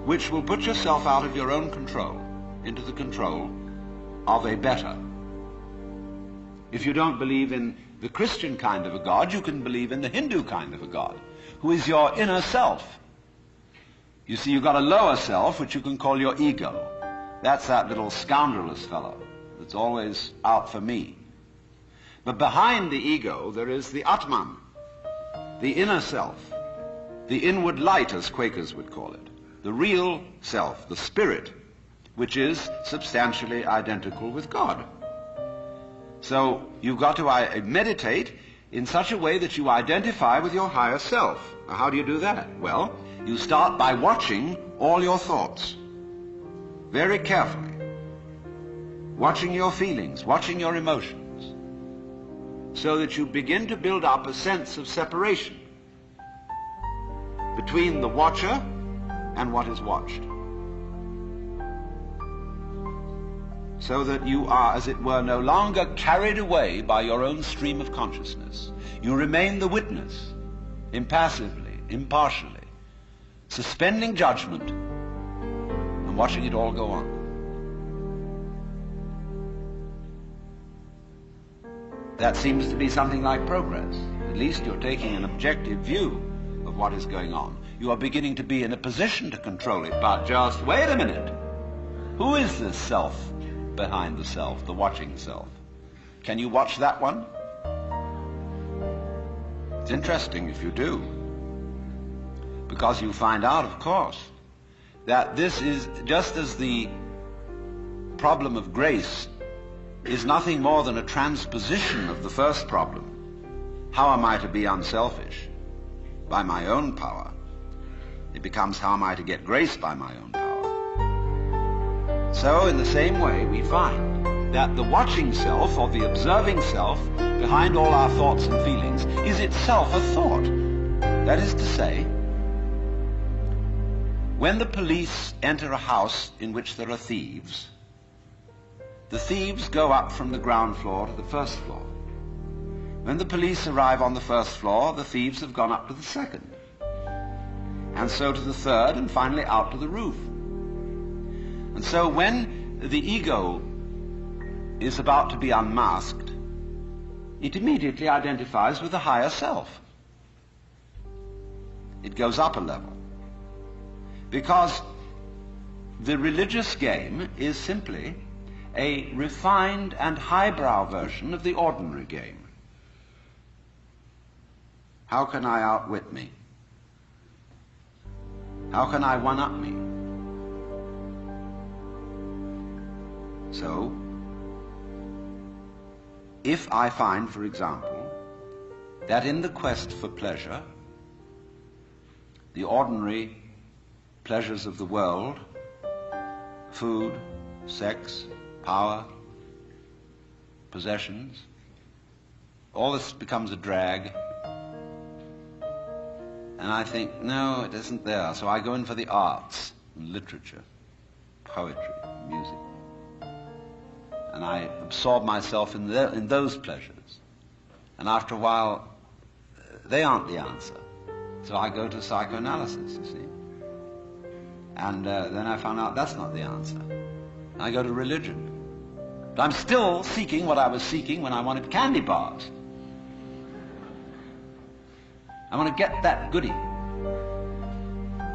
which will put yourself out of your own control into the control of a better. If you don't believe in the Christian kind of a God, you can believe in the Hindu kind of a God, who is your inner self. You see, you've got a lower self, which you can call your ego. That's that little scoundrelous fellow that's always out for me. But behind the ego, there is the Atman, the inner self, the inward light, as Quakers would call it, the real self, the spirit, which is substantially identical with God. So you've got to meditate in such a way that you identify with your higher self. Now, how do you do that? Well, you start by watching all your thoughts very carefully, watching your feelings, watching your emotions, so that you begin to build up a sense of separation between the watcher and what is watched, so that you are, as it were, no longer carried away by your own stream of consciousness. You remain the witness, impassively, impartially, suspending judgment and watching it all go on. That seems to be something like progress. At least you're taking an objective view of what is going on. You are beginning to be in a position to control it. But just wait a minute. Who is this self behind the self, the watching self? Can you watch that one? It's interesting if you do, because you find out, of course, that this is just as the problem of grace is nothing more than a transposition of the first problem. How am I to be unselfish? By my own power. It becomes, how am I to get grace by my own power? So in the same way, we find that the watching self, or the observing self, behind all our thoughts and feelings, is itself a thought. That is to say, when the police enter a house in which there are thieves, the thieves go up from the ground floor to the first floor. When the police arrive on the first floor, the thieves have gone up to the second, and so to the third, and finally out to the roof. And so when the ego is about to be unmasked, it immediately identifies with the higher self. It goes up a level. Because the religious game is simply a refined and highbrow version of the ordinary game. How can I outwit me? How can I one-up me? So, if I find, for example, that in the quest for pleasure, the ordinary pleasures of the world, food, sex, power, possessions, all this becomes a drag, and I think, no, it isn't there. So I go in for the arts, literature, poetry, music, and I absorb myself in those pleasures. And after a while, they aren't the answer. So I go to psychoanalysis, you see. And then I found out that's not the answer. I go to religion. But I'm still seeking what I was seeking when I wanted candy bars. I want to get that goodie.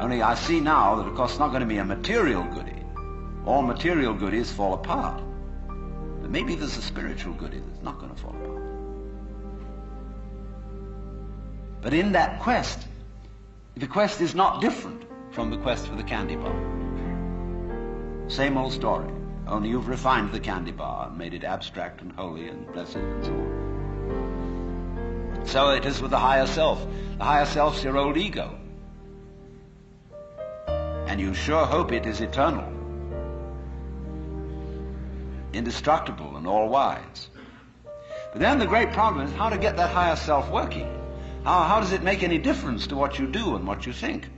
Only I see now that, of course, it's not going to be a material goodie. All material goodies fall apart. But maybe there's a spiritual goodie that's not going to fall apart. But in that quest, the quest is not different from the quest for the candy bar. Same old story, only you've refined the candy bar and made it abstract and holy and blessed and so on. So it is with the higher self. The higher self's your old ego. And you sure hope it is eternal, indestructible and all-wise. But then the great problem is how to get that higher self working. How does it make any difference to what you do and what you think?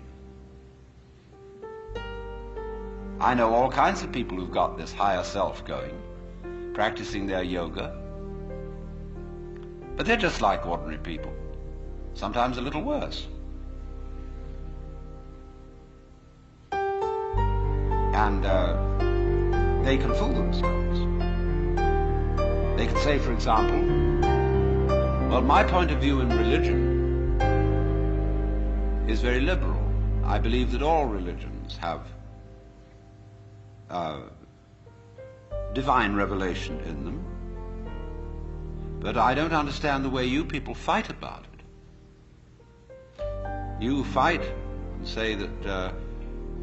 I know all kinds of people who've got this higher self going, practicing their yoga, but they're just like ordinary people, sometimes a little worse. And they can fool themselves. They can say, for example, well, my point of view in religion is very liberal. I believe that all religions have divine revelation in them. But I don't understand the way you people fight about it. You fight and say that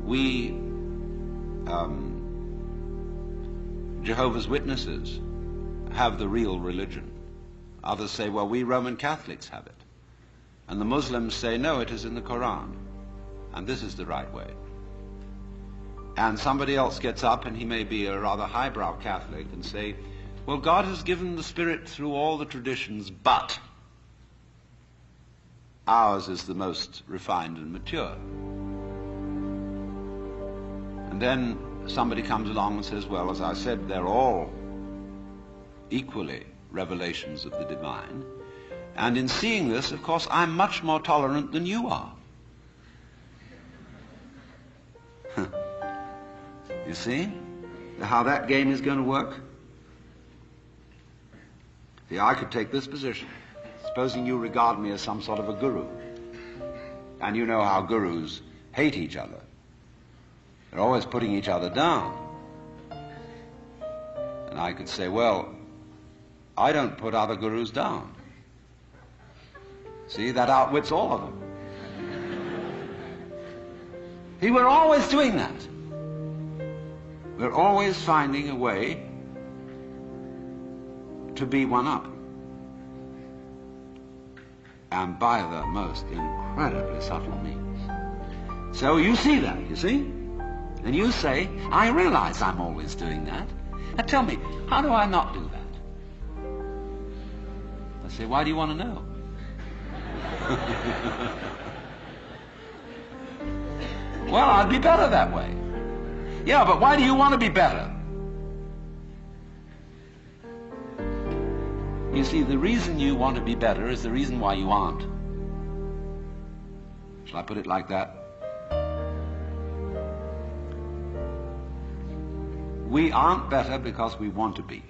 we Jehovah's Witnesses have the real religion. Others say, well, we Roman Catholics have it. And the Muslims say, no, it is in the Quran. And this is the right way. And somebody else gets up, and he may be a rather highbrow Catholic, and say, well, God has given the Spirit through all the traditions, but ours is the most refined and mature. And then somebody comes along and says, well, as I said, they're all equally revelations of the divine. And in seeing this, of course, I'm much more tolerant than you are. You see how that game is going to work? See, I could take this position. Supposing you regard me as some sort of a guru. And you know how gurus hate each other. They're always putting each other down. And I could say, well, I don't put other gurus down. See, that outwits all of them. See, we're always doing that. We're always finding a way to be one up. And by the most incredibly subtle means. So you see that, you see? And you say, I realize I'm always doing that. Now tell me, how do I not do that? I say, why do you want to know? Well, I'd be better that way. Yeah, but why do you want to be better? You see, the reason you want to be better is the reason why you aren't. Shall I put it like that? We aren't better because we want to be.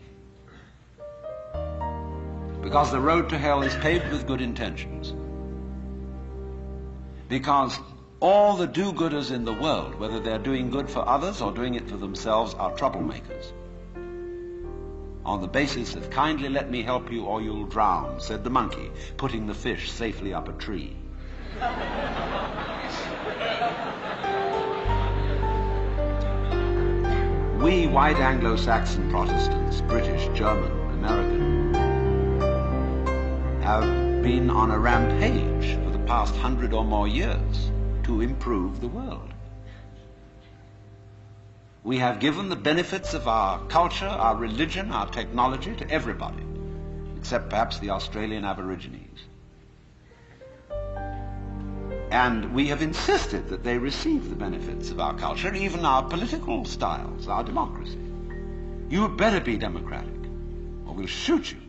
Because the road to hell is paved with good intentions. Because all the do-gooders in the world, whether they're doing good for others or doing it for themselves, are troublemakers. On the basis of, kindly let me help you or you'll drown, said the monkey, putting the fish safely up a tree. We white Anglo-Saxon Protestants, British, German, American, have been on a rampage for the past 100 or more years to improve the world. We have given the benefits of our culture, our religion, our technology to everybody, except perhaps the Australian Aborigines. And we have insisted that they receive the benefits of our culture, even our political styles, our democracy. You had better be democratic, or we'll shoot you.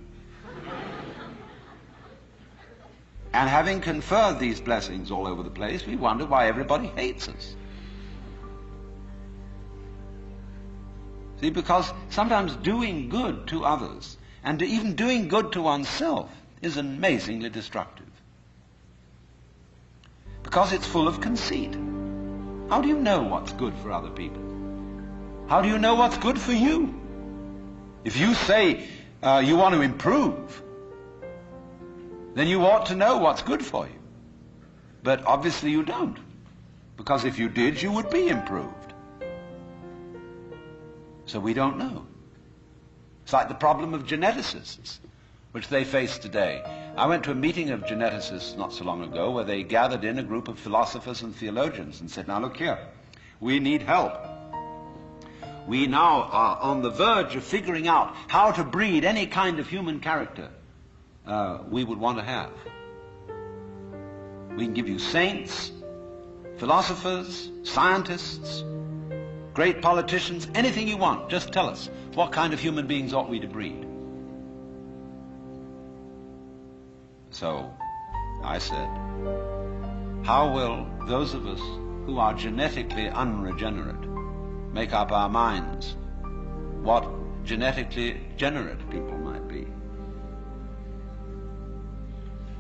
And having conferred these blessings all over the place, we wonder why everybody hates us. See, because sometimes doing good to others, and even doing good to oneself, is amazingly destructive. Because it's full of conceit. How do you know what's good for other people? How do you know what's good for you? If you say you want to improve, then you ought to know what's good for you. But obviously you don't. Because if you did, you would be improved. So we don't know. It's like the problem of geneticists, which they face today. I went to a meeting of geneticists not so long ago where they gathered in a group of philosophers and theologians and said, now look here, we need help. We now are on the verge of figuring out how to breed any kind of human character we would want to have. We can give you saints, philosophers, scientists, great politicians, anything you want. Just tell us, what kind of human beings ought we to breed? So I said, how will those of us who are genetically unregenerate make up our minds what genetically generate people might be.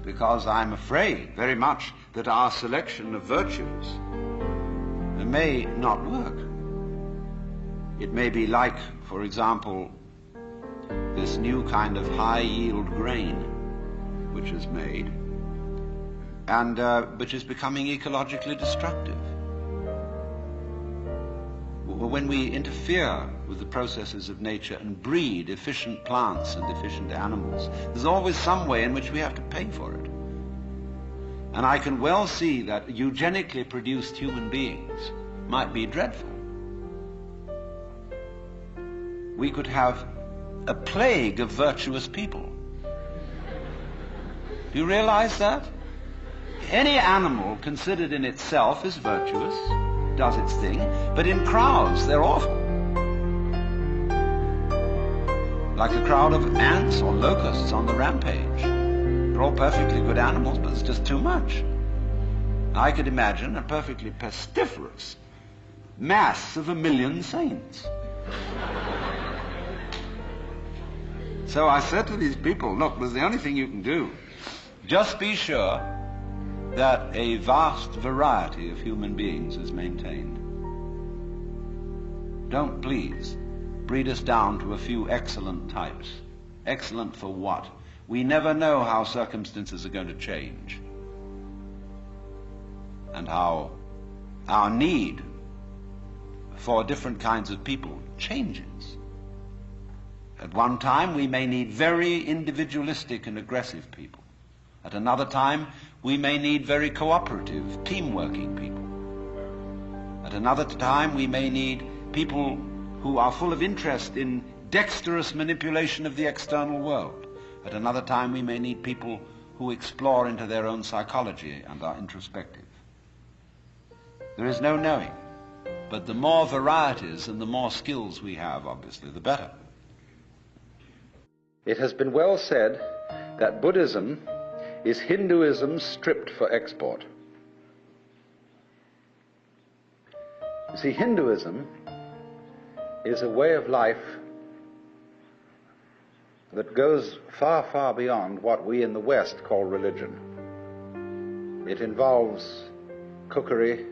Because I'm afraid very much that our selection of virtues may not work. It may be like, for example, this new kind of high-yield grain which is made and which is becoming ecologically destructive. When we interfere with the processes of nature and breed efficient plants and efficient animals, there's always some way in which we have to pay for it. And I can well see that eugenically produced human beings might be dreadful. We could have a plague of virtuous people. Do you realize that? Any animal considered in itself is virtuous, does its thing, but in crowds they're awful. Like a crowd of ants or locusts on the rampage. They're all perfectly good animals, but it's just too much. I could imagine a perfectly pestiferous mass of 1 million saints. So I said to these people, look, there's the only thing you can do. Just be sure that a vast variety of human beings is maintained. Don't, please, breed us down to a few excellent types. Excellent for what? We never know how circumstances are going to change and how our need for different kinds of people changes. At one time, we may need very individualistic and aggressive people. At another time, we may need very cooperative, team-working people. At another time, we may need people who are full of interest in dexterous manipulation of the external world. At another time, we may need people who explore into their own psychology and are introspective. There is no knowing, but the more varieties and the more skills we have, obviously, the better. It has been well said that Buddhism is Hinduism stripped for export. You see, Hinduism is a way of life that goes far, far beyond what we in the West call religion. It involves cookery,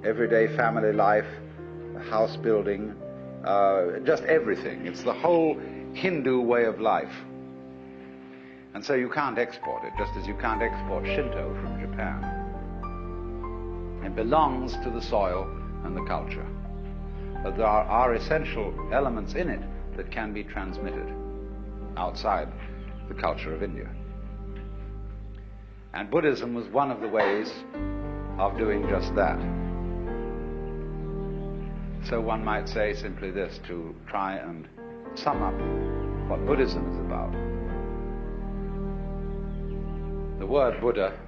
everyday family life, house building, just everything. It's the whole Hindu way of life. And so you can't export it, just as you can't export Shinto from Japan. It belongs to the soil and the culture. But there are essential elements in it that can be transmitted outside the culture of India. And Buddhism was one of the ways of doing just that. So one might say simply this, to try and sum up what Buddhism is about. The word Buddha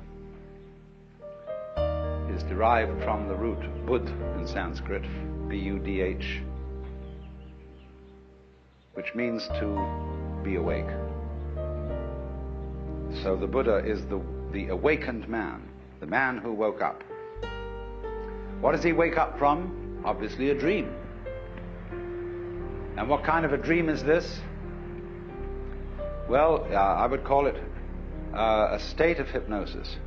is derived from the root Bud in Sanskrit, B-U-D-H, which means to be awake. So the Buddha is the awakened man, the man who woke up. What does he wake up from? Obviously a dream. And what kind of a dream is this? Well, I would call it a state of hypnosis.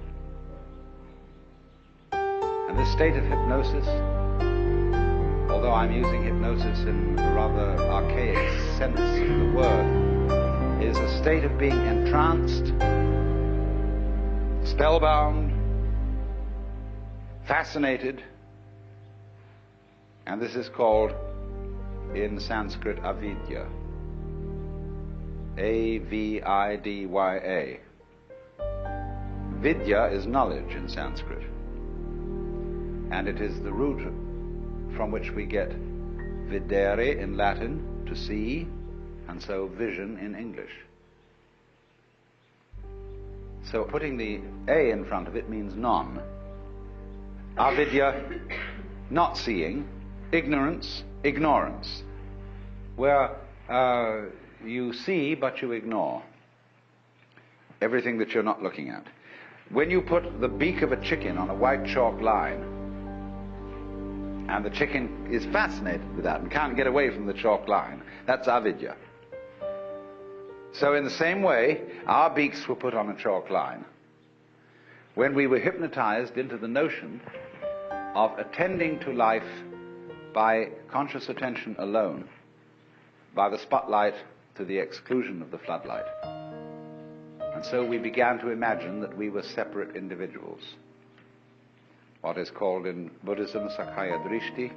And this state of hypnosis, although I'm using hypnosis in a rather archaic sense of the word, is a state of being entranced, spellbound, fascinated, and this is called in Sanskrit avidya. A-V-I-D-Y-A. Vidya is knowledge in Sanskrit. And it is the root from which we get videre in Latin, to see, and so vision in English. So putting the A in front of it means non. Avidya, not seeing. Ignorance, ignorance. Where you see but you ignore everything that you're not looking at. When you put the beak of a chicken on a white chalk line, And the chicken is fascinated with that and can't get away from the chalk line. That's avidya. So in the same way, our beaks were put on a chalk line when we were hypnotized into the notion of attending to life by conscious attention alone, by the spotlight to the exclusion of the floodlight. And so we began to imagine that we were separate individuals. What is called in Buddhism Sakhya Drishti,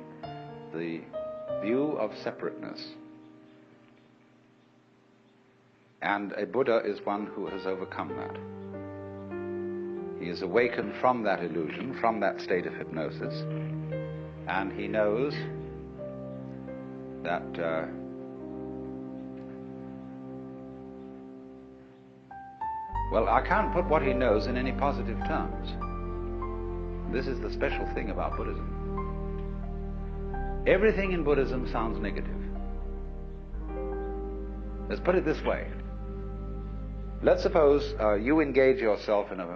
the view of separateness. And a Buddha is one who has overcome that. He is awakened from that illusion, from that state of hypnosis, and he knows that well, I can't put what he knows in any positive terms. This is the special thing about Buddhism. Everything in Buddhism sounds negative. Let's put it this way. Let's suppose you engage yourself in a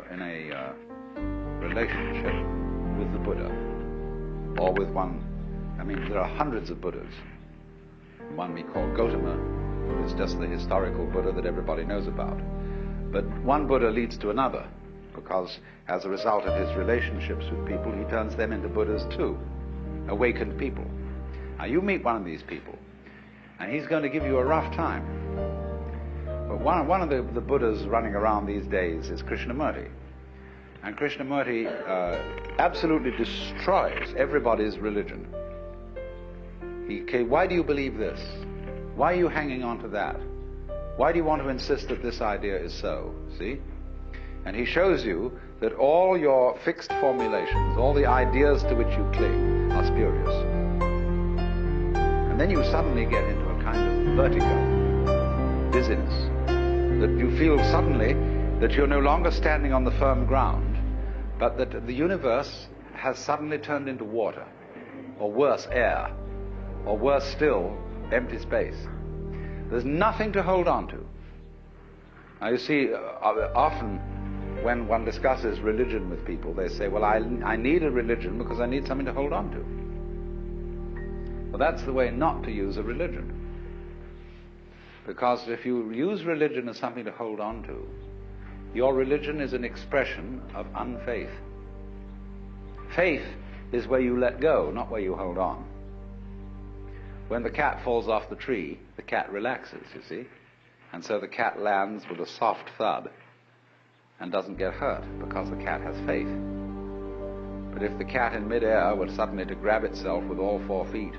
relationship with the Buddha, or with one. I mean, there are hundreds of Buddhas. One we call Gautama is just the historical Buddha that everybody knows about. But one Buddha leads to another, because as a result of his relationships with people, he turns them into Buddhas too, awakened people. Now you meet one of these people, and he's going to give you a rough time. But one of the Buddhas running around these days is Krishnamurti. And Krishnamurti absolutely destroys everybody's religion. Why do you believe this? Why are you hanging on to that? Why do you want to insist that this idea is so? See? And he shows you that all your fixed formulations, all the ideas to which you cling, are spurious. And then you suddenly get into a kind of vertigo, dizziness, that you feel suddenly that you're no longer standing on the firm ground, but that the universe has suddenly turned into water, or worse, air, or worse still, empty space. There's nothing to hold on to. Now you see, often when one discusses religion with people, they say, well, I need a religion because I need something to hold on to. Well, that's the way not to use a religion. Because if you use religion as something to hold on to, your religion is an expression of unfaith. Faith is where you let go, not where you hold on. When the cat falls off the tree, the cat relaxes, you see. And so the cat lands with a soft thud and doesn't get hurt because the cat has faith. But if the cat in midair were suddenly to grab itself with all 4 feet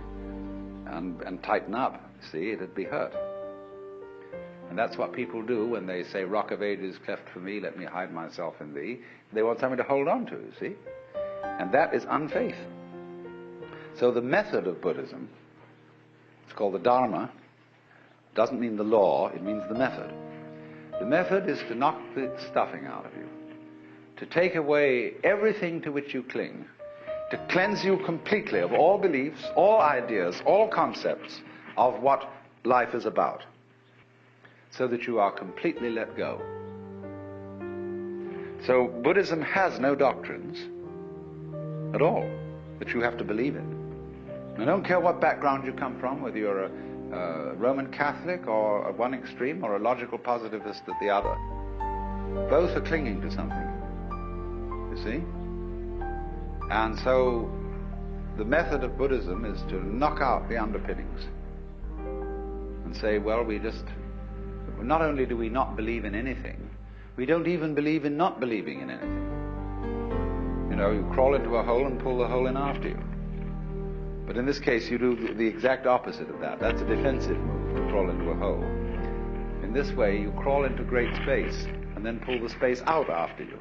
and tighten up, see, it'd be hurt. And that's what people do when they say, Rock of Ages cleft for me, let me hide myself in thee. They want something to hold on to, you see. And that is unfaith. So the method of Buddhism, it's called the Dharma, doesn't mean the law, it means the method. The method is to knock the stuffing out of you, to take away everything to which you cling, to cleanse you completely of all beliefs, all ideas, all concepts of what life is about, so that you are completely let go. So Buddhism has no doctrines at all that you have to believe in. I don't care what background you come from, whether you're a Roman Catholic or at one extreme or a logical positivist at the other. Both are clinging to something, you see? And so the method of Buddhism is to knock out the underpinnings and say, well, not only do we not believe in anything, we don't even believe in not believing in anything. You know, you crawl into a hole and pull the hole in after you. But in this case, you do the exact opposite of that. That's a defensive move, to crawl into a hole. In this way, you crawl into great space and then pull the space out after you.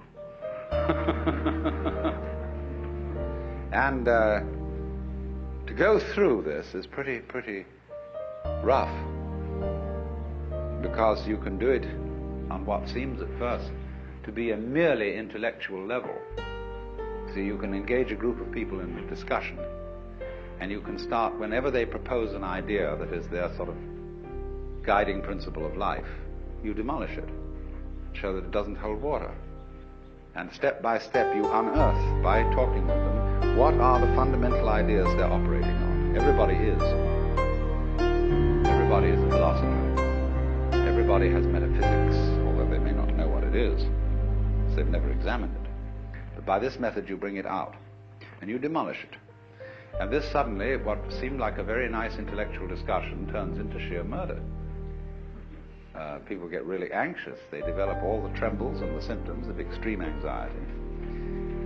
And to go through this is pretty rough, because you can do it on what seems at first to be a merely intellectual level. So you can engage a group of people in a discussion, and you can start, whenever they propose an idea that is their sort of guiding principle of life, you demolish it, show that it doesn't hold water. And step by step you unearth, by talking with them, what are the fundamental ideas they're operating on. Everybody is. Everybody is a philosopher. Everybody has metaphysics, although they may not know what it is, because they've never examined it. But by this method you bring it out, and you demolish it. And this suddenly, what seemed like a very nice intellectual discussion, turns into sheer murder. People get really anxious. They develop all the trembles and the symptoms of extreme anxiety.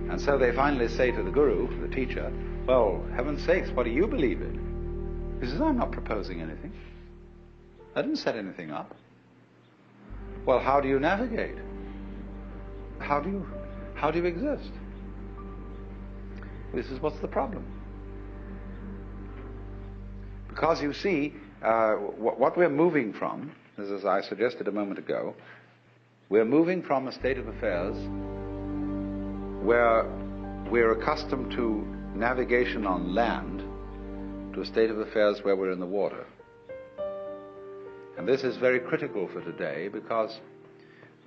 And so they finally say to the guru, the teacher, well, heaven's sakes, what do you believe in? He says, I'm not proposing anything. I didn't set anything up. Well, how do you navigate? How do you exist? This is what's the problem. Because you see, what we're moving from, as I suggested a moment ago, we're moving from a state of affairs where we're accustomed to navigation on land to a state of affairs where we're in the water. And this is very critical for today, because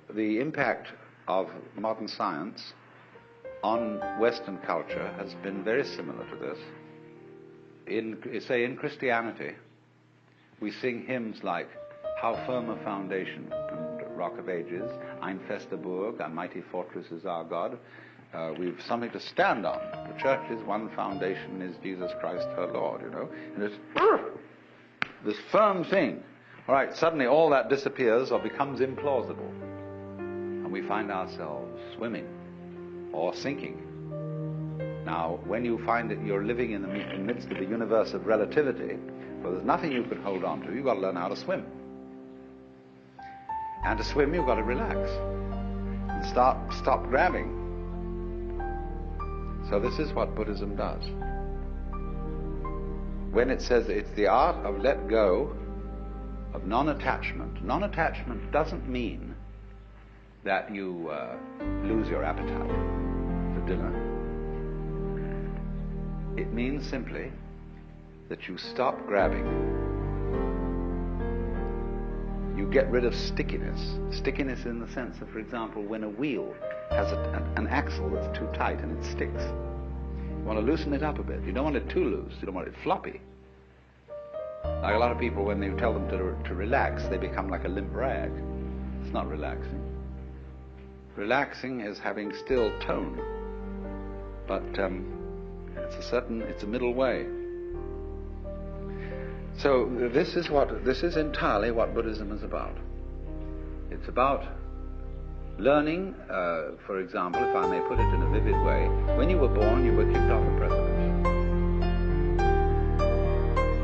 the impact of modern science on Western culture has been very similar to this. In Christianity, we sing hymns like How Firm a Foundation and Rock of Ages, Ein fester Burg, a mighty fortress is our God. We've something to stand on. The church's one foundation is Jesus Christ her Lord, you know. And it's this firm thing. All right, suddenly all that disappears or becomes implausible. And we find ourselves swimming or sinking. Now, when you find that you're living in the midst of a universe of relativity, where there's nothing you can hold on to, you've got to learn how to swim. And to swim, you've got to relax and stop grabbing. So this is what Buddhism does. When it says it's the art of let go, of non-attachment. Non-attachment doesn't mean that you lose your appetite for dinner. It means simply that you stop grabbing. You get rid of stickiness. Stickiness in the sense of, for example, when a wheel has an axle that's too tight and it sticks. You want to loosen it up a bit. You don't want it too loose. You don't want it floppy. Like a lot of people, when you tell them to relax, they become like a limp rag. It's not relaxing. Relaxing is having still tone. But it's a middle way. So this is entirely what Buddhism is about. It's about learning, for example, if I may put it in a vivid way, when you were born, you were kicked off a precipice.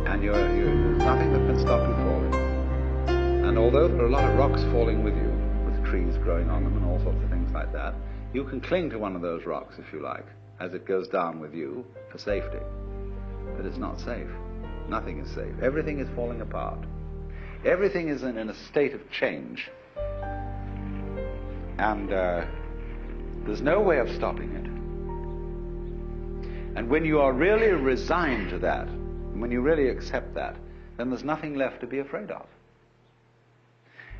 And there's nothing that can stop you falling. And although there are a lot of rocks falling with you, with trees growing on them and all sorts of things like that, you can cling to one of those rocks, if you like, as it goes down with you for safety. But it's not safe. Nothing is safe. Everything is falling apart. Everything is in a state of change. And there's no way of stopping it. And when you are really resigned to that, and when you really accept that, then there's nothing left to be afraid of.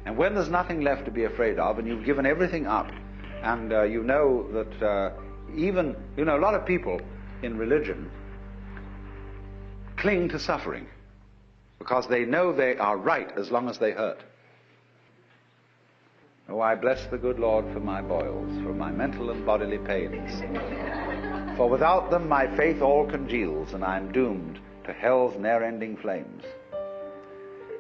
And when there's nothing left to be afraid of, and you've given everything up, and you know that even, a lot of people in religion cling to suffering because they know they are right as long as they hurt. Oh, I bless the good Lord for my boils, for my mental and bodily pains. For without them my faith all congeals, and I am doomed to hell's ne'er-ending flames.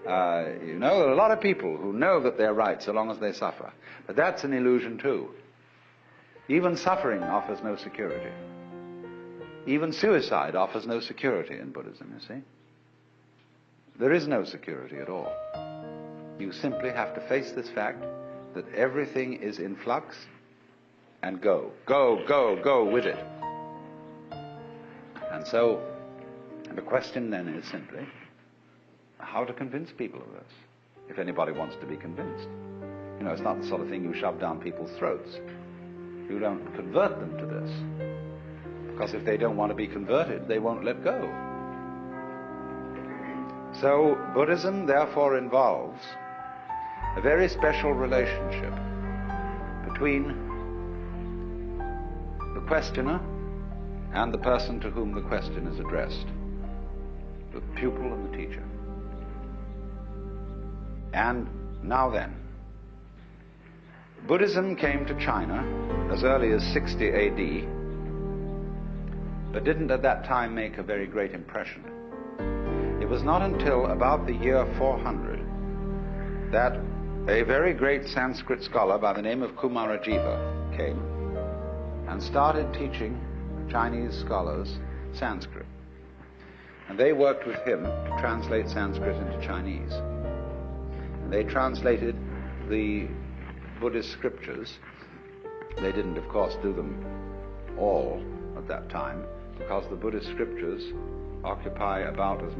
There are a lot of people who know that they're right so long as they suffer. But that's an illusion too. Even suffering offers no security. Even suicide offers no security in Buddhism, you see. There is no security at all. You simply have to face this fact that everything is in flux and go with it. And so the question then is simply how to convince people of this, if anybody wants to be convinced. It's not the sort of thing you shove down people's throats. You don't convert them to this, because if they don't want to be converted, they won't let go. So Buddhism therefore involves a very special relationship between the questioner and the person to whom the question is addressed, the pupil and the teacher. And now then, Buddhism came to China as early as 60 AD, but didn't at that time make a very great impression. It was not until about the year 400 that a very great Sanskrit scholar by the name of Kumarajiva came and started teaching Chinese scholars Sanskrit. And they worked with him to translate Sanskrit into Chinese. And they translated the Buddhist scriptures. They didn't, of course, do them all at that time, because the Buddhist scriptures occupy about as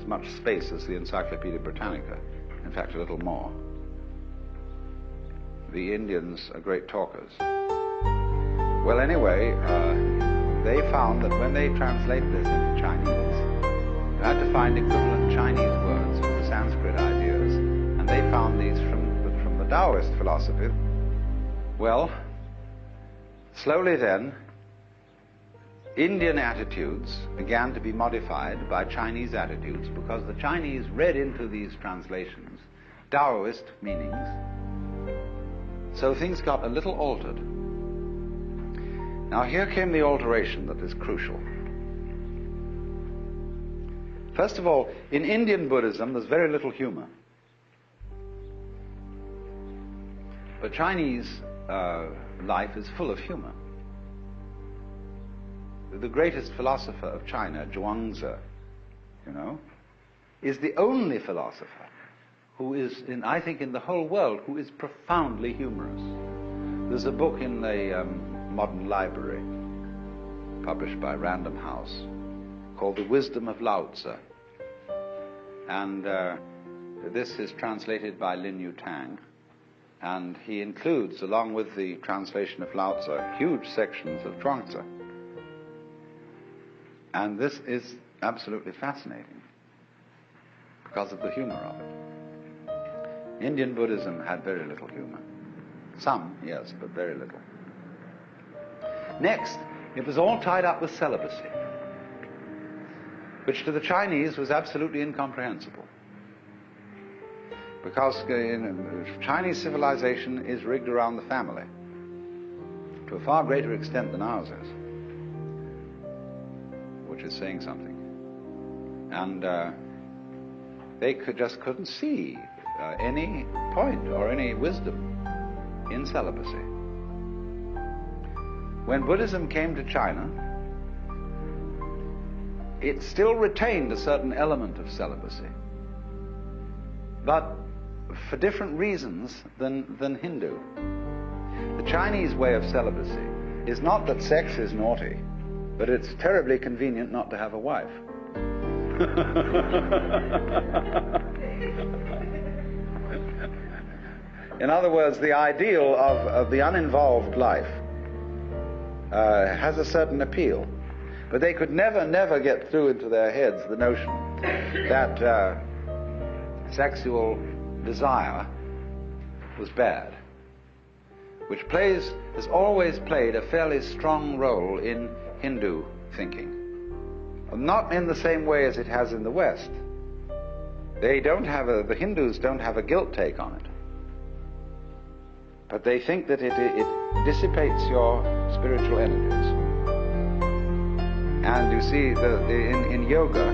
much space as the Encyclopedia Britannica. In fact, a little more. The Indians are great talkers. Well, anyway, they found that when they translate this into Chinese, they had to find equivalent Chinese words for the Sanskrit ideas, and they found these from the Taoist philosophy. Well, slowly then, Indian attitudes began to be modified by Chinese attitudes, because the Chinese read into these translations Taoist meanings. So things got a little altered. Now here came the alteration that is crucial. First of all, in Indian Buddhism there's very little humor. But Chinese life is full of humor. The greatest philosopher of China, Zhuangzi, is the only philosopher who is, I think, in the whole world, who is profoundly humorous. There's a book in the Modern Library, published by Random House, called The Wisdom of Lao Tzu. And this is translated by Lin Yu Tang. And he includes, along with the translation of Lao Tzu, huge sections of Zhuangzi. And this is absolutely fascinating because of the humor of it. Indian Buddhism had very little humor. Some, yes, but very little. Next, it was all tied up with celibacy, which to the Chinese was absolutely incomprehensible. Because Chinese civilization is rigged around the family to a far greater extent than ours is, which is saying something. And they just couldn't see any point or any wisdom in celibacy. When Buddhism came to China, it still retained a certain element of celibacy, but for different reasons than Hindu. The Chinese way of celibacy is not that sex is naughty, but it's terribly convenient not to have a wife. In other words, the ideal of the uninvolved life has a certain appeal, but they could never get through into their heads the notion that sexual desire was bad, which has always played a fairly strong role in Hindu thinking. Not in the same way as it has in the West. The Hindus don't have a guilt take on it. But they think that it dissipates your spiritual energies. And you see, in yoga,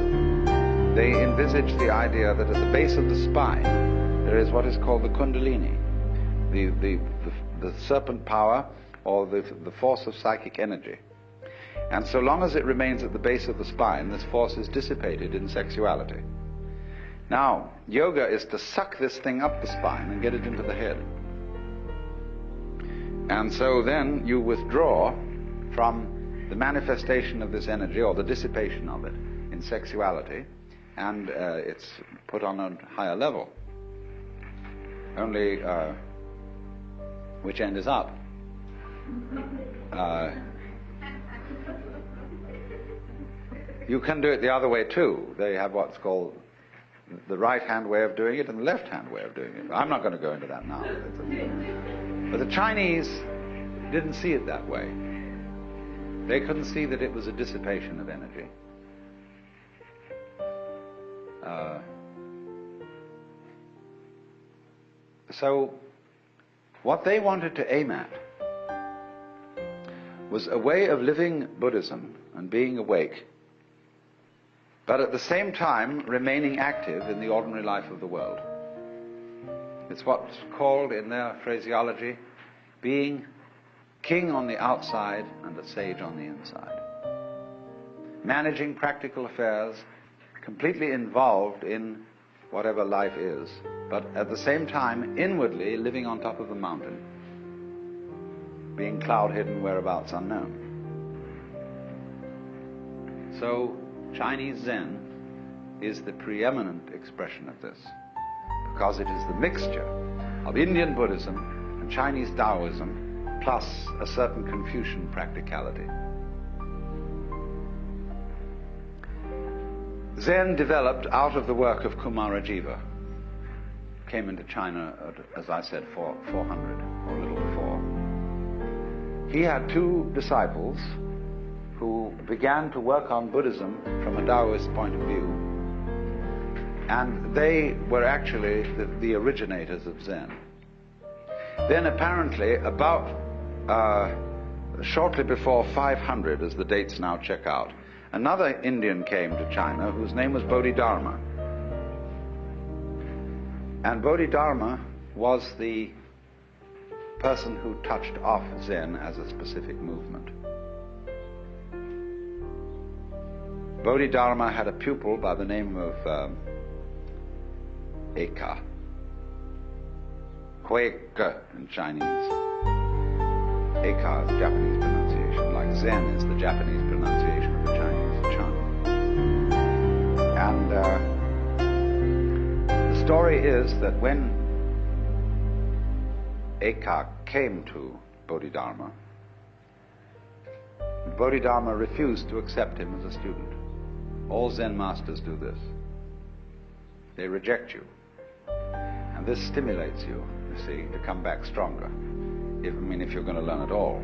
they envisage the idea that at the base of the spine there is what is called the kundalini, the serpent power, or the force of psychic energy. And so long as it remains at the base of the spine, this force is dissipated in sexuality. Now, yoga is to suck this thing up the spine and get it into the head. And so then you withdraw from the manifestation of this energy, or the dissipation of it, in sexuality, and it's put on a higher level. Only which end is up. You can do it the other way too. They have what's called the right-hand way of doing it and the left-hand way of doing it. I'm not going to go into that now. But the Chinese didn't see it that way. They couldn't see that it was a dissipation of energy. So what they wanted to aim at was a way of living Buddhism and being awake, but at the same time remaining active in the ordinary life of the world. It's what's called, in their phraseology, being king on the outside and a sage on the inside. Managing practical affairs, completely involved in whatever life is, but at the same time inwardly living on top of the mountain, being cloud-hidden, whereabouts unknown. So Chinese Zen is the preeminent expression of this, because it is the mixture of Indian Buddhism and Chinese Taoism plus a certain Confucian practicality. Zen developed out of the work of Kumarajiva. Came into China at, as I said, 400 or a little before. He had two disciples who began to work on Buddhism from a Taoist point of view, and they were actually the originators of Zen. Then apparently about shortly before 500, as the dates now check out, another Indian came to China whose name was Bodhidharma. And Bodhidharma was the person who touched off Zen as a specific movement. Bodhidharma had a pupil by the name of Eka. Huike in Chinese. Eka is Japanese pronunciation, like Zen is the Japanese pronunciation of the Chinese Chan. And the story is that when Eka came to Bodhidharma, Bodhidharma refused to accept him as a student. All Zen masters do this. They reject you. And this stimulates you, see, to come back stronger. If you're going to learn at all.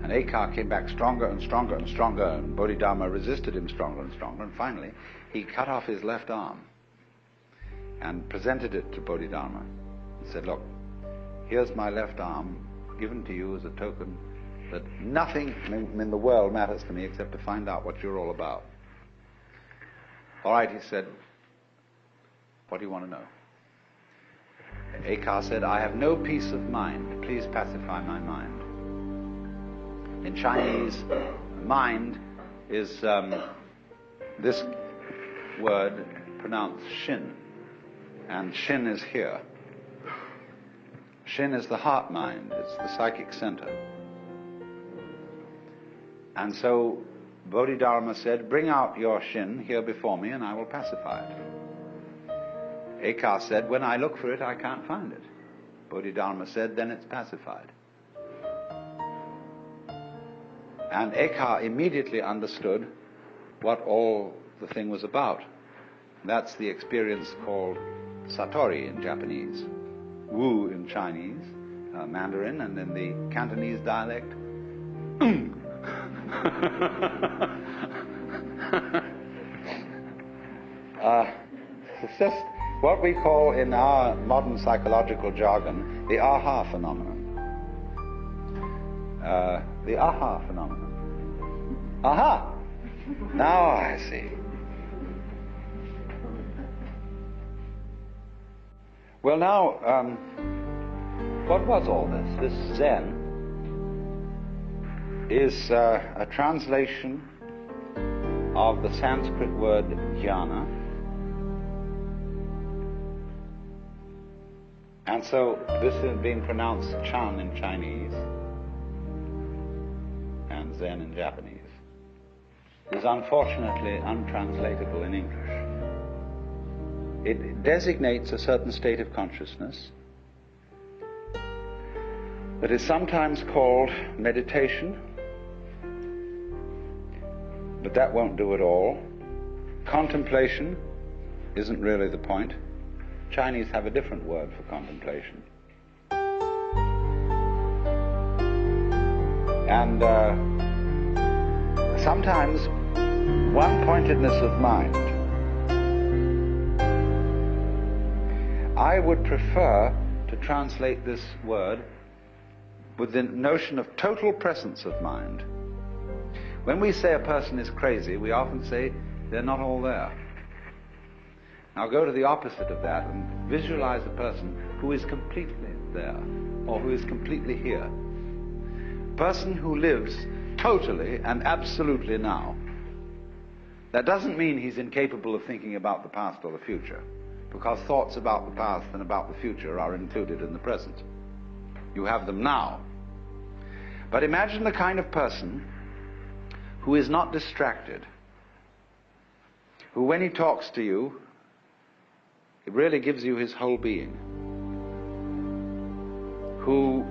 And Eka came back stronger and stronger and stronger, and Bodhidharma resisted him stronger and stronger, and finally he cut off his left arm and presented it to Bodhidharma. He said, look, here's my left arm given to you as a token that nothing in the world matters to me except to find out what you're all about. All right, he said, what do you want to know? Eka said, I have no peace of mind. Please pacify my mind. In Chinese, mind is this word pronounced shin. And shin is here. Shin is the heart mind. It's the psychic center. And so Bodhidharma said, bring out your shin here before me and I will pacify it. Eka said, when I look for it, I can't find it. Bodhidharma said, then it's pacified. And Eka immediately understood what all the thing was about. That's the experience called Satori in Japanese, Wu in Chinese, Mandarin, and in the Cantonese dialect, it's just what we call in our modern psychological jargon the aha phenomenon. The aha phenomenon. Aha! Now I see. Well, now, what was all this? This Zen is a translation of the Sanskrit word jnana. And so this is being pronounced Chan in Chinese and Zen in Japanese. It is unfortunately untranslatable in English. It designates a certain state of consciousness that is sometimes called meditation, but that won't do it all. Contemplation isn't really the point. Chinese have a different word for contemplation. And sometimes one-pointedness of mind. I would prefer to translate this word with the notion of total presence of mind. When we say a person is crazy, we often say they're not all there. Now go to the opposite of that and visualize a person who is completely there, or who is completely here. A person who lives totally and absolutely now. That doesn't mean he's incapable of thinking about the past or the future, because thoughts about the past and about the future are included in the present. You have them now. But imagine the kind of person who is not distracted, who when he talks to you, it really gives you his whole being, who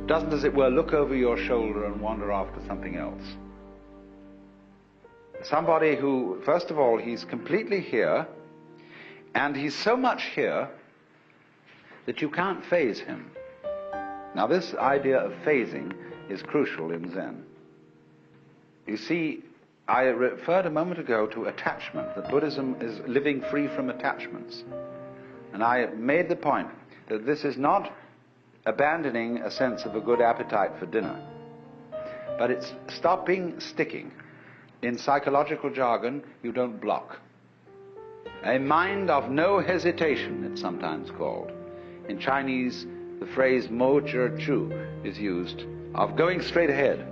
doesn't, as it were, look over your shoulder and wander off to something else. Somebody who, first of all, he's completely here, and he's so much here that you can't phase him. Now this idea of phasing is crucial in Zen. You see, I referred a moment ago to attachment, that Buddhism is living free from attachments. And I made the point that this is not abandoning a sense of a good appetite for dinner, but it's stopping sticking. In psychological jargon, you don't block. A mind of no hesitation, it's sometimes called. In Chinese, the phrase mo zhi chu is used, of going straight ahead.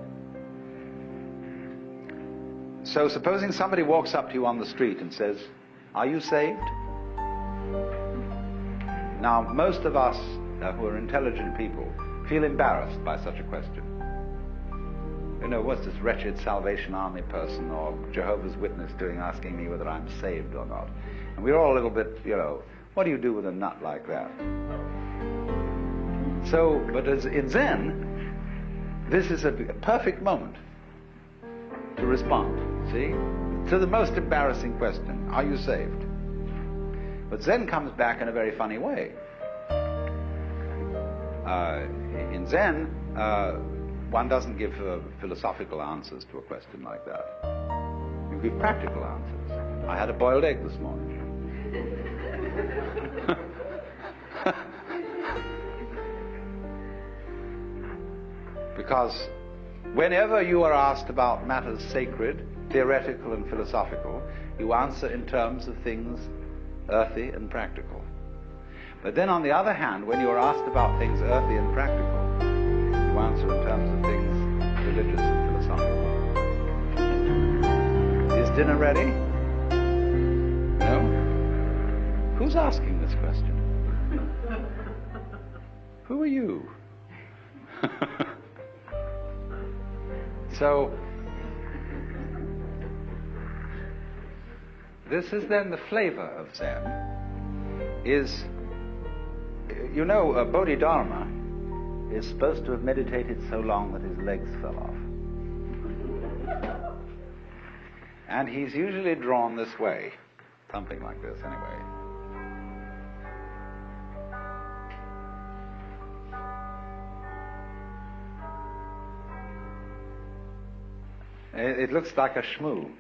So supposing somebody walks up to you on the street and says, "Are you saved?" Now, most of us who are intelligent people feel embarrassed by such a question. You know, what's this wretched Salvation Army person or Jehovah's Witness doing asking me whether I'm saved or not? And we're all a little bit, you know, what do you do with a nut like that? So, but as in Zen, this is a perfect moment to respond, see, to the most embarrassing question, are you saved? But Zen comes back in a very funny way. In Zen, one doesn't give philosophical answers to a question like that. You give practical answers. I had a boiled egg this morning. Because whenever you are asked about matters sacred, theoretical and philosophical, you answer in terms of things earthy and practical. But then on the other hand, when you are asked about things earthy and practical, you answer in terms of things religious and philosophical. Is dinner ready? No? Who's asking this question? Who are you? So, this is then the flavor of Zen, is, you know, Bodhidharma is supposed to have meditated so long that his legs fell off. And he's usually drawn this way, something like this anyway. It looks like a shmoo.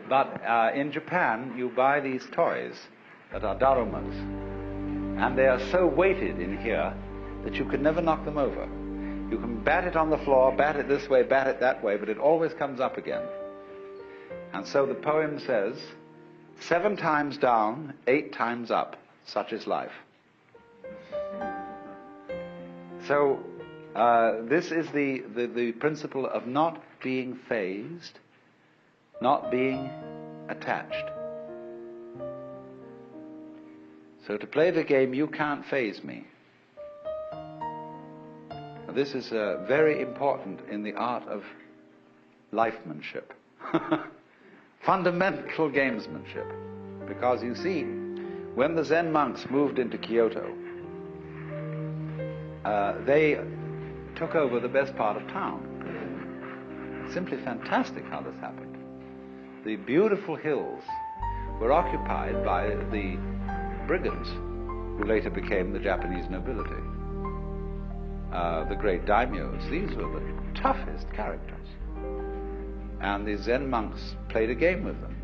But in Japan, you buy these toys that are darumas. And they are so weighted in here that you could never knock them over. You can bat it on the floor, bat it this way, bat it that way, but it always comes up again. And so the poem says, 7 times down, 8 times up, such is life. So this is the principle of not being phased, not being attached. So to play the game, you can't phase me. This is very important in the art of lifemanship. Fundamental gamesmanship. Because you see, when the Zen monks moved into Kyoto, they took over the best part of town. Simply fantastic how this happened. The beautiful hills were occupied by the brigands, who later became the Japanese nobility. The great daimyos, these were the toughest characters. And the Zen monks played a game with them,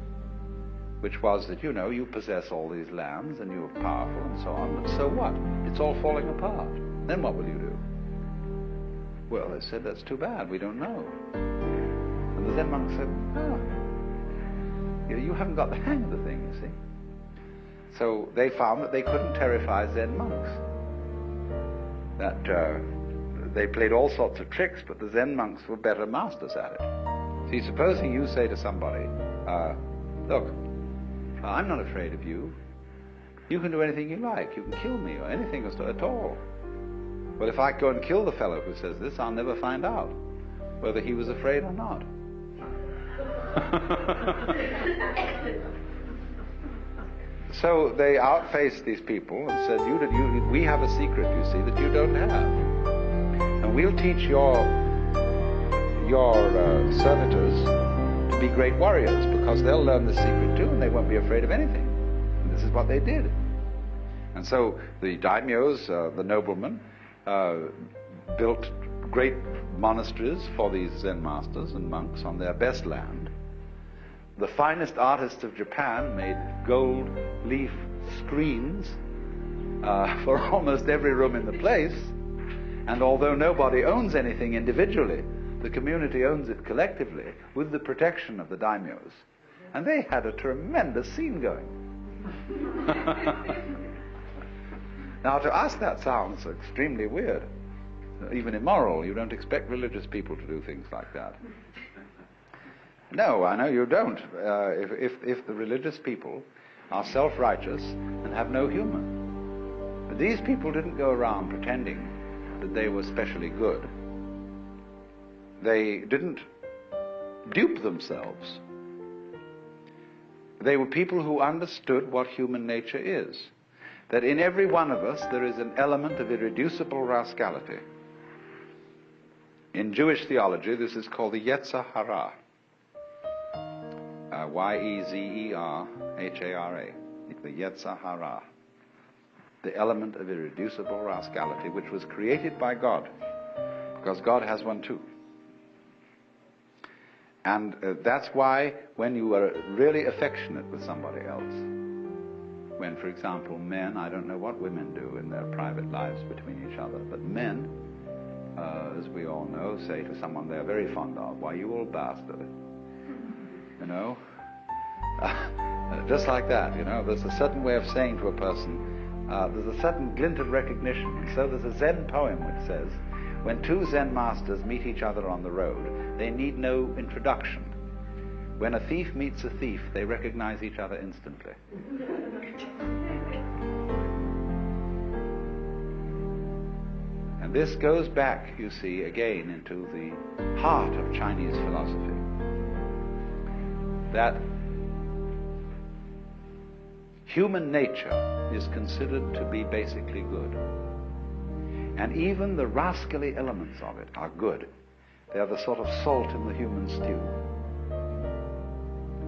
which was that, you possess all these lands and you're powerful and so on, but so what? It's all falling apart. Then what will you do? Well, they said, that's too bad, we don't know. And the Zen monks said, you haven't got the hang of the thing, you see. So they found that they couldn't terrify Zen monks. That they played all sorts of tricks, but the Zen monks were better masters at it. See, supposing you say to somebody, look, I'm not afraid of you. You can do anything you like. You can kill me or anything at all. Well, if I go and kill the fellow who says this, I'll never find out whether he was afraid or not. So they outfaced these people and said, we have a secret, you see, that you don't have. And we'll teach your servitors to be great warriors, because they'll learn the secret too, and they won't be afraid of anything. And this is what they did. And so the daimyos, the noblemen, built great monasteries for these Zen masters and monks on their best land. The finest artists of Japan made gold leaf screens for almost every room in the place. And although nobody owns anything individually, the community owns it collectively with the protection of the daimyos. And they had a tremendous scene going. Now, to us that sounds extremely weird, even immoral. You don't expect religious people to do things like that. No, I know you don't. If the religious people are self-righteous and have no humor. But these people didn't go around pretending that they were specially good. They didn't dupe themselves. They were people who understood what human nature is. That in every one of us there is an element of irreducible rascality. In Jewish theology, this is called the Yetzer Hara. Yezerhara. The Yetzer Hara. The element of irreducible rascality, which was created by God, because God has one too. And that's why when you are really affectionate with somebody else, when, for example, men, I don't know what women do in their private lives between each other, but men, as we all know, say to someone they're very fond of, why, you old bastard. You know? Just like that, there's a certain way of saying to a person, there's a certain glint of recognition. And so there's a Zen poem which says, when two Zen masters meet each other on the road, they need no introduction. When a thief meets a thief, they recognize each other instantly. And this goes back, you see, again into the heart of Chinese philosophy. That human nature is considered to be basically good. And even the rascally elements of it are good. They are the sort of salt in the human stew.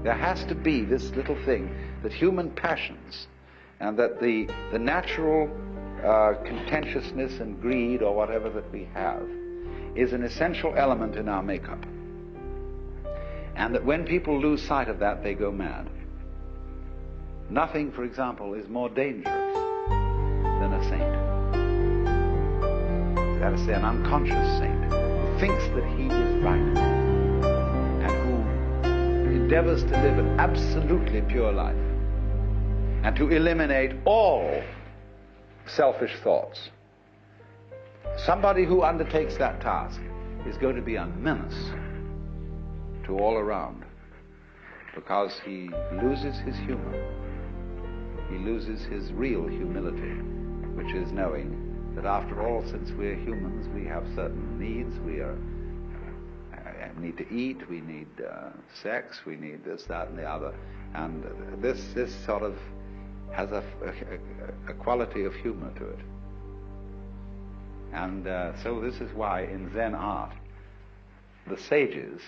There has to be this little thing that human passions and that the natural contentiousness and greed or whatever that we have is an essential element in our makeup. And that when people lose sight of that, they go mad. Nothing, for example, is more dangerous than a saint. That is to say, an unconscious saint who thinks that he is right and who endeavors to live an absolutely pure life and to eliminate all selfish thoughts. Somebody who undertakes that task is going to be a menace to all around, because he loses his humor. He loses his real humility, which is knowing that after all, since we're humans, we have certain needs. We need to eat, we need sex, we need this, that, and the other. And this sort of has a quality of humor to it. And so this is why in Zen art, the sages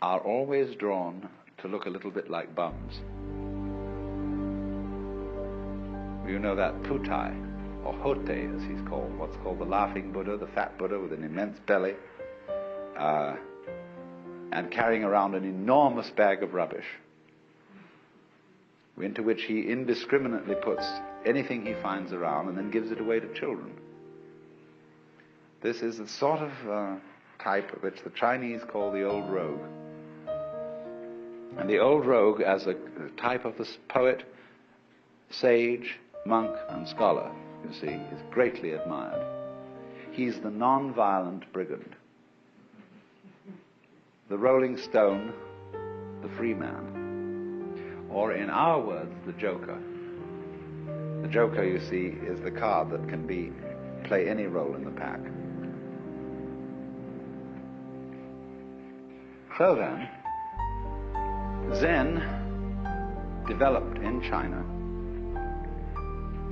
are always drawn to look a little bit like bums. You know that Putai, or Hote as he's called, what's called the laughing Buddha, the fat Buddha with an immense belly. and carrying around an enormous bag of rubbish, into which he indiscriminately puts anything he finds around and then gives it away to children. This is the sort of type which the Chinese call the old rogue. And the old rogue, as a type of the poet, sage, monk, and scholar, you see, is greatly admired. He's the non-violent brigand, the rolling stone, the free man, or in our words, the joker. The joker, you see, is the card that can play any role in the pack. So then, Zen developed in China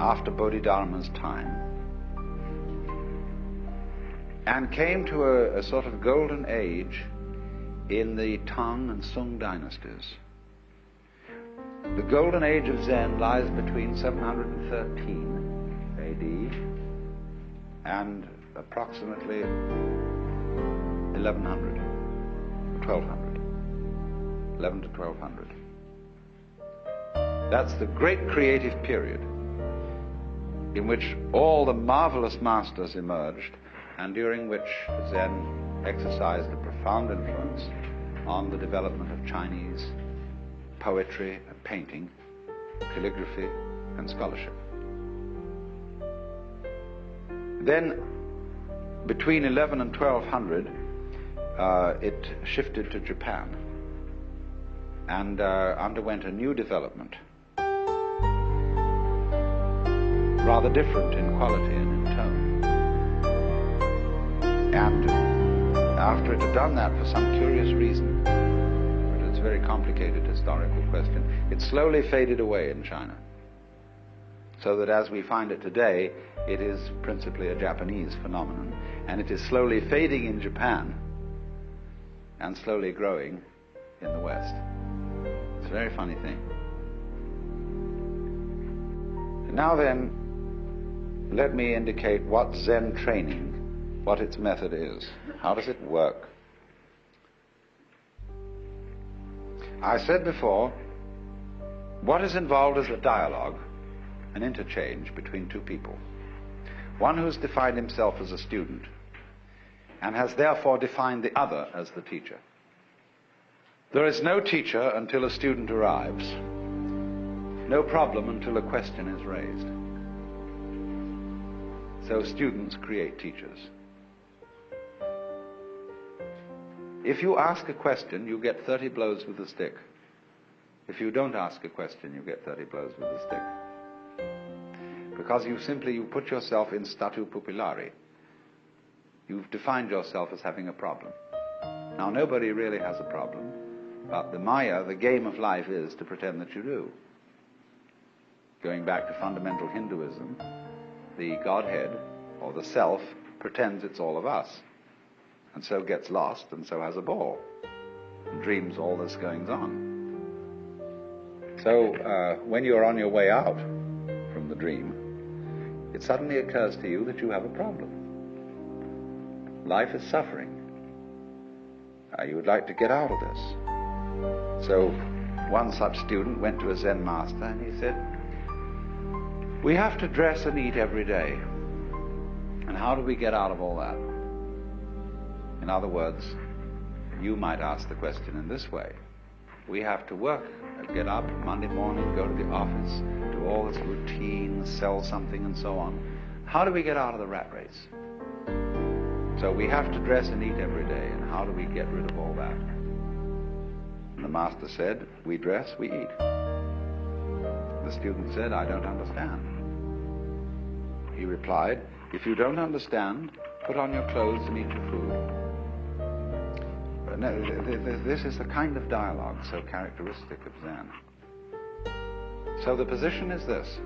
after Bodhidharma's time and came to a sort of golden age in the Tang and Sung dynasties. The golden age of Zen lies between 713 AD and approximately 1100, 1200, 11 to 1200. That's the great creative period in which all the marvelous masters emerged and during which Zen exercised a profound influence on the development of Chinese poetry and painting, calligraphy and scholarship. Then, between 11 and 1200, it shifted to Japan and underwent a new development, rather different in quality and in tone. And after it had done that for some curious reason, but it's a very complicated historical question, it slowly faded away in China. So that as we find it today, it is principally a Japanese phenomenon, and it is slowly fading in Japan and slowly growing in the West. It's a very funny thing. And now then, let me indicate what Zen training, what its method is. How does it work? I said before, what is involved is a dialogue, an interchange between two people. One who's defined himself as a student and has therefore defined the other as the teacher. There is no teacher until a student arrives, no problem until a question is raised. So students create teachers. If you ask a question, you get 30 blows with a stick. If you don't ask a question, you get 30 blows with a stick. Because you put yourself in statu pupillari. You've defined yourself as having a problem. Now, nobody really has a problem, but the Maya, the game of life, is to pretend that you do. Going back to fundamental Hinduism, the Godhead, or the Self, pretends it's all of us, and so gets lost, and so has a ball, and dreams all this goings on. So, when you're on your way out from the dream, it suddenly occurs to you that you have a problem. Life is suffering. You would like to get out of this. So, one such student went to a Zen master and he said, we have to dress and eat every day. And how do we get out of all that? In other words, you might ask the question in this way. We have to work, get up Monday morning, go to the office, do all this routine, sell something and so on. How do we get out of the rat race? So we have to dress and eat every day, and how do we get rid of all that? And the master said, we dress, we eat. The student said, I don't understand. He replied, if you don't understand, put on your clothes and eat your food. This is the kind of dialogue so characteristic of Zen. So the position is this.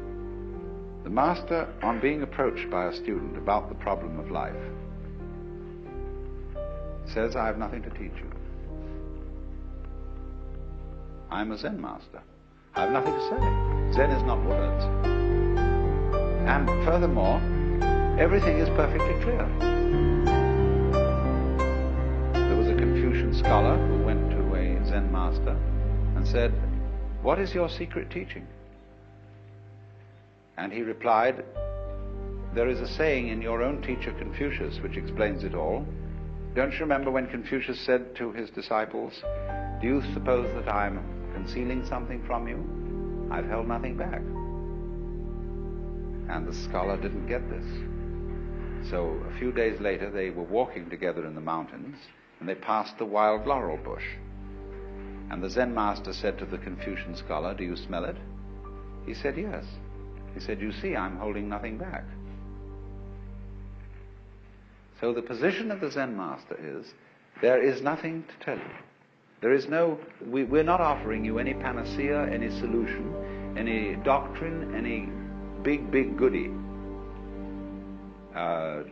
The master, on being approached by a student about the problem of life, says, I have nothing to teach you. I'm a Zen master. I have nothing to say. Zen is not words. And furthermore, everything is perfectly clear. There was a Confucian scholar who master and said, "What is your secret teaching?" And he replied, "There is a saying in your own teacher Confucius which explains it all. Don't you remember when Confucius said to his disciples, 'Do you suppose that I'm concealing something from you? I've held nothing back.'" And the scholar didn't get this. So a few days later they were walking together in the mountains, and they passed the wild laurel bush. And the Zen master said to the Confucian scholar, "Do you smell it?" He said, "Yes." He said, "You see, I'm holding nothing back." So the position of the Zen master is, there is nothing to tell you. There is no, we're not offering you any panacea, any solution, any doctrine, any big goodie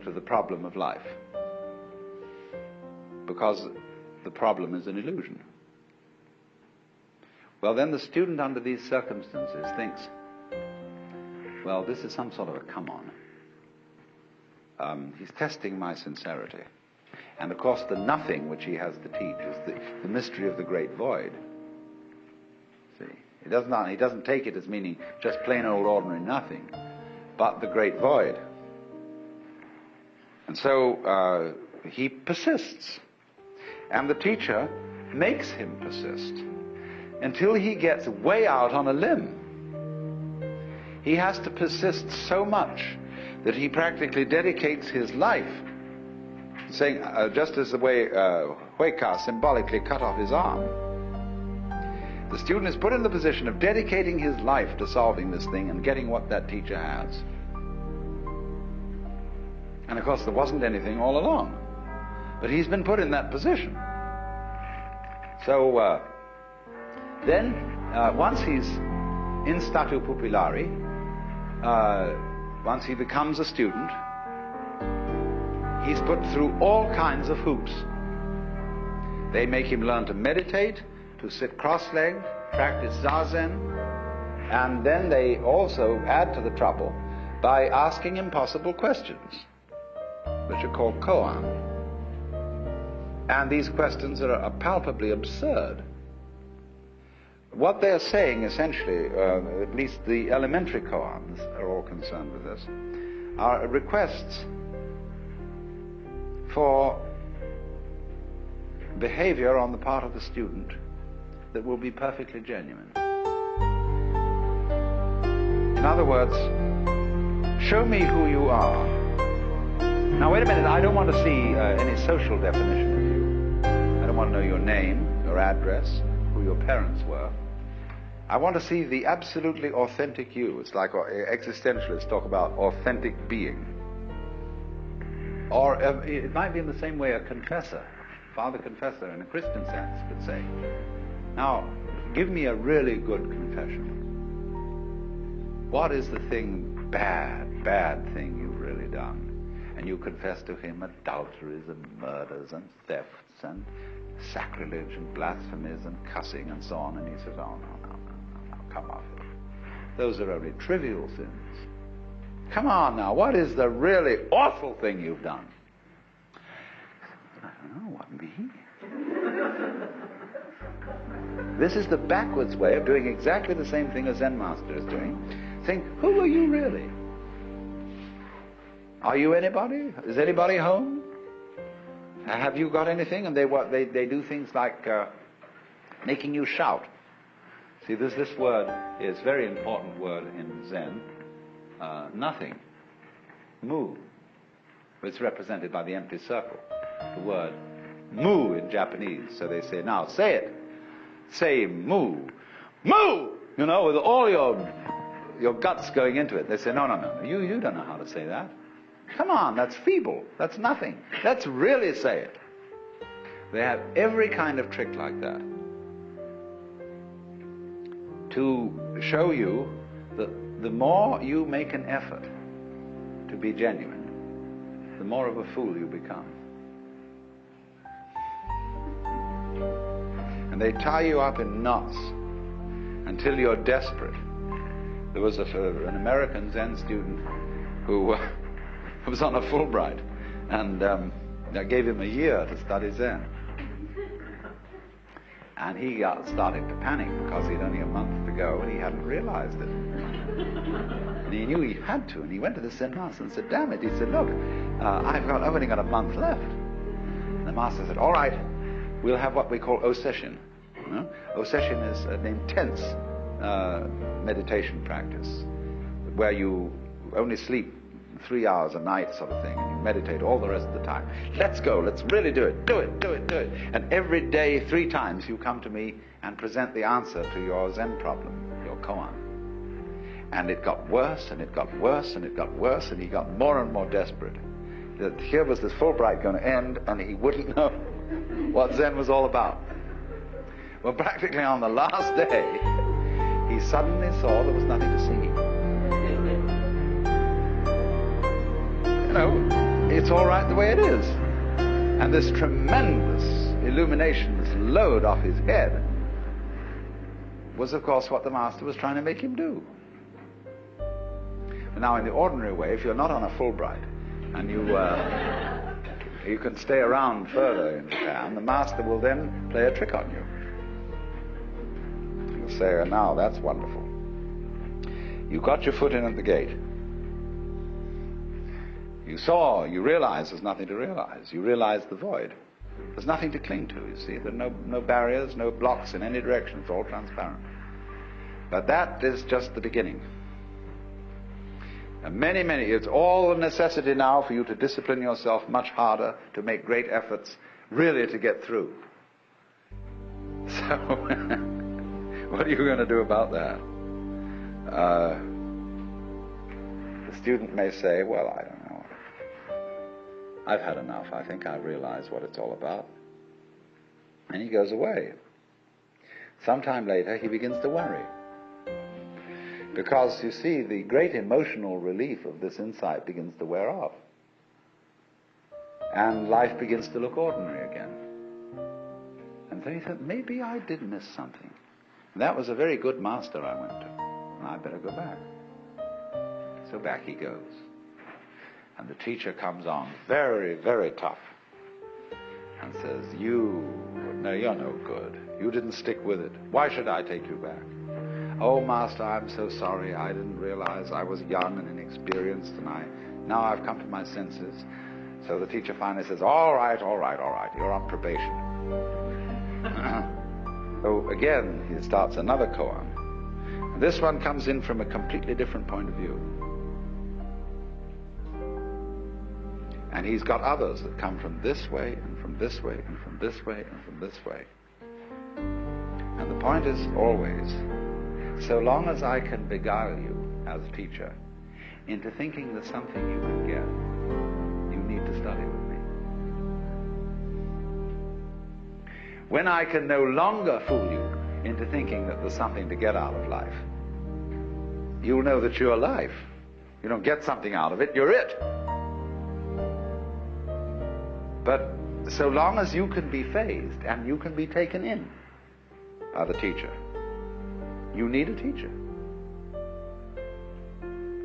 to the problem of life. Because the problem is an illusion. Well, then the student under these circumstances thinks, well, this is some sort of a come-on. He's testing my sincerity. And of course the nothing which he has to teach is the mystery of the great void. See, he doesn't take it as meaning just plain old ordinary nothing, but the great void. And so he persists. And the teacher makes him persist until he gets way out on a limb. He has to persist so much that he practically dedicates his life, saying, just as the way Huika symbolically cut off his arm. The student is put in the position of dedicating his life to solving this thing and getting what that teacher has. And of course there wasn't anything all along, but he's been put in that position. So then once he's in statu pupillari, once he becomes a student, he's put through all kinds of hoops. They make him learn to meditate, to sit cross-legged, practice zazen, and then they also add to the trouble by asking impossible questions, which are called koan. And these questions are palpably absurd. What they're saying essentially, at least the elementary koans are all concerned with this, are requests for behavior on the part of the student that will be perfectly genuine. In other words, show me who you are. Now wait a minute, I don't want to see any social definition of you. I don't want to know your name, your address, who your parents were. I want to see the absolutely authentic you. It's like existentialists talk about authentic being. Or it might be in the same way a confessor, father confessor in a Christian sense could say, now give me a really good confession. What is the thing, bad thing you've really done? And you confess to him adulteries and murders and thefts and sacrilege and blasphemies and cussing and so on. And he says, oh no, come off it. Those are only trivial sins. Come on now, what is the really awful thing you've done? I don't know, what me? This is the backwards way of doing exactly the same thing a Zen master is doing. Think, who are you really? Are you anybody? Is anybody home? Have you got anything? And they do things like making you shout. See, this word is a very important word in Zen. Nothing. Mu. It's represented by the empty circle. The word mu in Japanese. So they say, now say it. Say mu. Mu! You know, with all your guts going into it. They say, no. You don't know how to say that. Come on, that's feeble. That's nothing. Let's really say it. They have every kind of trick like that to show you that the more you make an effort to be genuine, the more of a fool you become. And they tie you up in knots until you're desperate. There was an American Zen student who was on a Fulbright, and I gave him a year to study Zen. And he started to panic because he had only a month to go and he hadn't realized it. And he knew he had to, and he went to the Zen master and said, damn it. He said, look, I've only got a month left. And the master said, all right, we'll have what we call osession. Osession is an intense meditation practice where you only sleep 3 hours a night sort of thing, and you meditate all the rest of the time. Let's go, let's really do it, do it, do it, do it. And every day, 3 times, you come to me and present the answer to your Zen problem, your koan. And it got worse, and it got worse, and it got worse, and he got more and more desperate. That here was this Fulbright going to end, and he wouldn't know what Zen was all about. Well, practically on the last day, he suddenly saw there was nothing to see. You know, it's all right the way it is. And this tremendous illumination, this load off his head, was of course what the master was trying to make him do. Now, in the ordinary way, if you're not on a Fulbright and you can stay around further in Japan, the master will then play a trick on you. He'll say, oh, now that's wonderful. You got your foot in at the gate. You realize there's nothing to realize. You realize the void. There's nothing to cling to, you see. There are no barriers, no blocks in any direction. It's all transparent. But that is just the beginning. And it's all a necessity now for you to discipline yourself much harder, to make great efforts, really to get through. So, what are you going to do about that? The student may say, well, I don't know. I've had enough. I think I've realized what it's all about. And he goes away. Sometime later, he begins to worry. Because, you see, the great emotional relief of this insight begins to wear off. And life begins to look ordinary again. And then he thought, maybe I did miss something. And that was a very good master I went to. And I better go back. So back he goes. And the teacher comes on very, very tough and says, you're no good. You didn't stick with it. Why should I take you back? Oh, master, I'm so sorry. I didn't realize I was young and inexperienced, and now I've come to my senses. So the teacher finally says, all right, you're on probation. So again, he starts another koan. And this one comes in from a completely different point of view. And he's got others that come from this way, and from this way, and from this way, and from this way. And the point is always, so long as I can beguile you as a teacher into thinking there's something you can get, you need to study with me. When I can no longer fool you into thinking that there's something to get out of life, you'll know that you're life. You don't get something out of it, you're it. But so long as you can be phased and you can be taken in by the teacher, you need a teacher.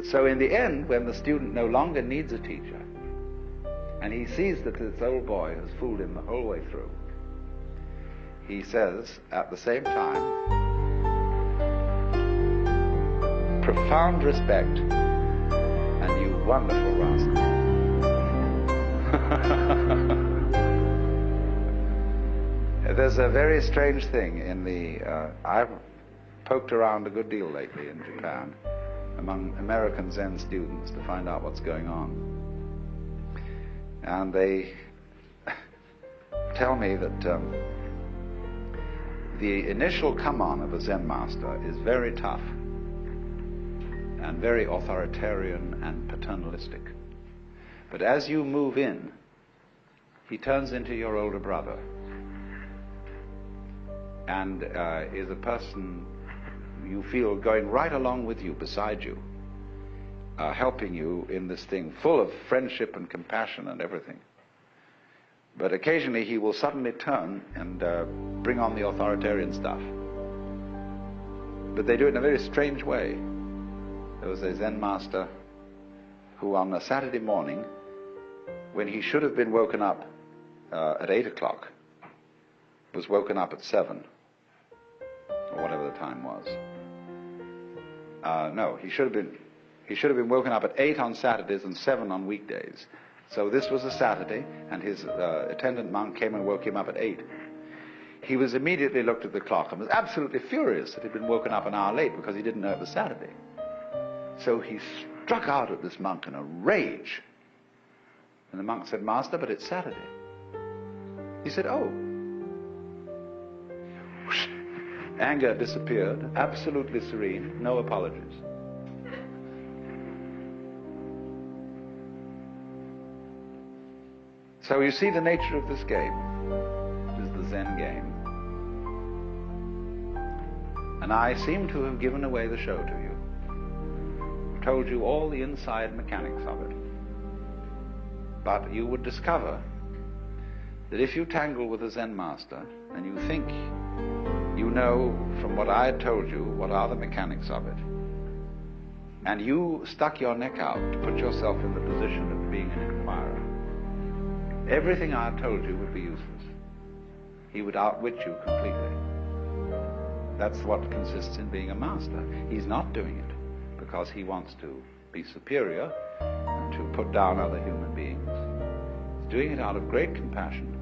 So in the end, when the student no longer needs a teacher, and he sees that this old boy has fooled him the whole way through, he says at the same time, profound respect, and you wonderful rascal. There's a very strange thing in I've poked around a good deal lately in Japan among American Zen students to find out what's going on. And they tell me that the initial come-on of a Zen master is very tough and very authoritarian and paternalistic. But as you move in, he turns into your older brother and is a person you feel going right along with you, beside you, helping you in this thing, full of friendship and compassion and everything. But occasionally he will suddenly turn and bring on the authoritarian stuff. But they do it in a very strange way. There was a Zen master who on a Saturday morning, when he should have been woken up at 8 o'clock, was woken up at 7 or whatever the time was. No, he should have been woken up at 8 on Saturdays and 7 on weekdays. So this was a Saturday, and his attendant monk came and woke him up at 8. He was immediately looked at the clock and was absolutely furious that he'd been woken up an hour late because he didn't know it was Saturday. So he struck out at this monk in a rage. And the monk said, "Master, but it's Saturday." He said, "Oh." Anger disappeared, absolutely serene, no apologies. So you see the nature of this game. It is the Zen game. And I seem to have given away the show to you. I've told you all the inside mechanics of it. But you would discover that if you tangle with a Zen master and you think you know from what I had told you what are the mechanics of it, and you stuck your neck out to put yourself in the position of being an inquirer, everything I had told you would be useless. He would outwit you completely. That's what consists in being a master. He's not doing it because he wants to be superior and to put down other human beings. He's doing it out of great compassion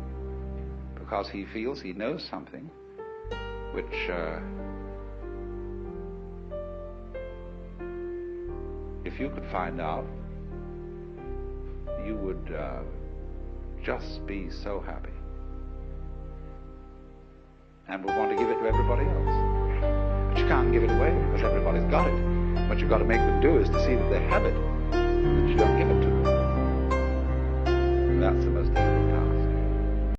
because he feels he knows something which, if you could find out, you would just be so happy and would want to give it to everybody else. But you can't give it away because everybody's got it. What you've got to make them do is to see that they have it and that you don't give it to them. And that's the